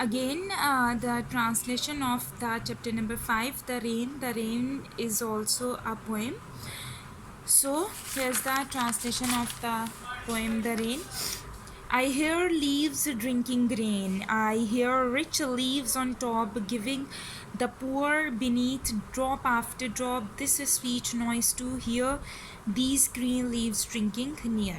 Again, the translation of the chapter number 5, The Rain. The Rain is also a poem. So here's the translation of the poem The Rain. I hear leaves drinking grain. I hear rich leaves on top giving the poor beneath drop after drop. This is sweet noise to hear these green leaves drinking near.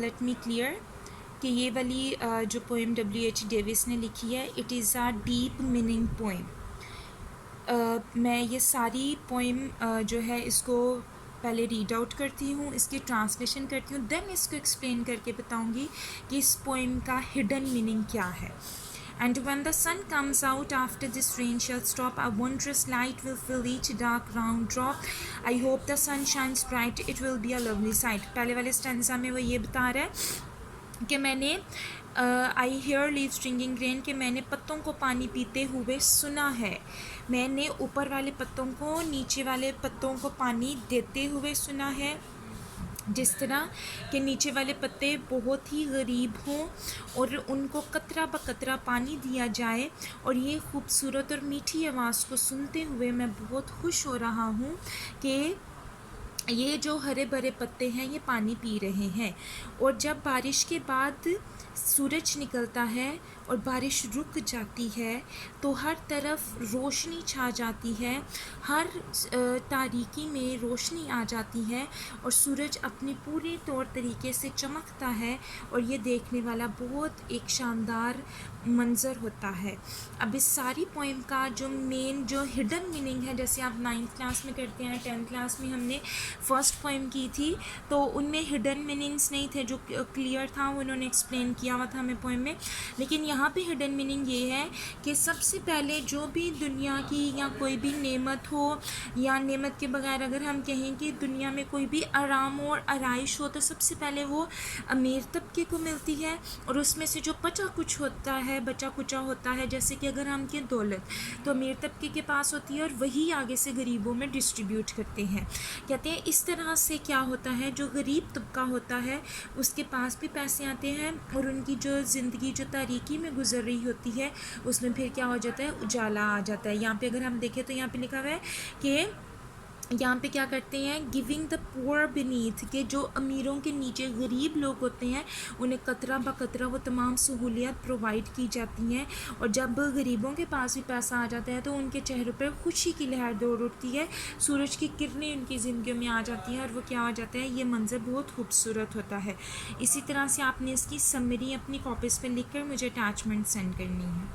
let me clear کہ یہ والی جو poem W.H. Davis نے لکھی ہے it is a deep meaning poem. میں یہ ساری پوئم جو ہے اس کو پہلے ریڈ آؤٹ کرتی ہوں, اس کی ٹرانسلیشن کرتی ہوں, دین اس کو ایکسپلین کر کے بتاؤں گی کہ اس پوئم کا ہڈن میننگ کیا ہے. And when the sun comes out after this rain shall stop, a wondrous light will fill each dark round drop. I hope the sun shines bright, it will be a lovely sight. پہلے والے stanza میں وہ یہ بتا رہا ہے کہ میں نے آئی ہیئر لیوز ڈرنکنگ رین کہ میں نے پتوں کو پانی پیتے ہوئے سنا ہے. میں نے اوپر والے پتوں کو نیچے والے پتوں کو پانی دیتے ہوئے سنا ہے, جس طرح کہ نیچے والے پتے بہت ہی غریب ہوں اور ان کو قطرہ بقطرہ پانی دیا جائے. اور یہ خوبصورت اور میٹھی آواز کو سنتے ہوئے میں بہت خوش ہو رہا ہوں کہ یہ جو ہرے بھرے پتے ہیں یہ پانی پی رہے ہیں. اور جب بارش کے بعد سورج نکلتا ہے اور بارش رک جاتی ہے تو ہر طرف روشنی چھا جاتی ہے, ہر تاریکی میں روشنی آ جاتی ہے اور سورج اپنے پورے طور طریقے سے چمکتا ہے اور یہ دیکھنے والا بہت ایک شاندار منظر ہوتا ہے. اب اس ساری پوئم کا جو مین جو ہڈن میننگ ہے, جیسے آپ 9th کلاس میں کرتے ہیں, 10th کلاس میں ہم نے فرسٹ پوئم کی تھی تو ان میں ہڈن میننگس نہیں تھے, جو کلیئر تھا وہ انہوں نے ایکسپلین کیا ہوا تھا ہمیں پوئم میں. لیکن یہاں پہ ہڈن میننگ یہ ہے کہ سب سے پہلے جو بھی دنیا کی یا کوئی بھی نعمت ہو, یا نعمت کے بغیر اگر ہم کہیں کہ دنیا میں کوئی بھی آرام اور آرائش ہو, تو سب سے پہلے وہ امیر طبقے کو ملتی ہے, اور اس میں سے جو بچا کچھ ہوتا ہے, بچا کچا ہوتا ہے, جیسے کہ اگر ہم کہیں دولت تو امیر طبقے کے پاس ہوتی ہے اور وہی آگے سے غریبوں میں ڈسٹریبیوٹ کرتے ہیں. کہتے ہیں اس طرح سے کیا ہوتا ہے, جو غریب طبقہ ہوتا ہے اس کے پاس بھی پیسے آتے ہیں اور ان کی جو زندگی جو تاریکی میں گزر رہی ہوتی ہے اس میں پھر کیا ہو جاتا ہے, اجالا آ جاتا ہے. یہاں پہ اگر ہم دیکھیں تو یہاں پہ لکھا ہوا ہے کہ یہاں پہ کیا کرتے ہیں, گیونگ دا پور بینیتھ, کہ جو امیروں کے نیچے غریب لوگ ہوتے ہیں انہیں قطرہ بقطرہ وہ تمام سہولیات پرووائڈ کی جاتی ہیں. اور جب غریبوں کے پاس بھی پیسہ آ جاتا ہے تو ان کے چہروں پر خوشی کی لہر دوڑ اٹھتی ہے, سورج کی کرنیں ان کی زندگیوں میں آ جاتی ہیں اور وہ کیا ہو جاتا ہے, یہ منظر بہت خوبصورت ہوتا ہے. اسی طرح سے آپ نے اس کی سمری اپنی کاپیز پہ لکھ کر مجھے اٹیچمنٹ سینڈ کرنی ہے.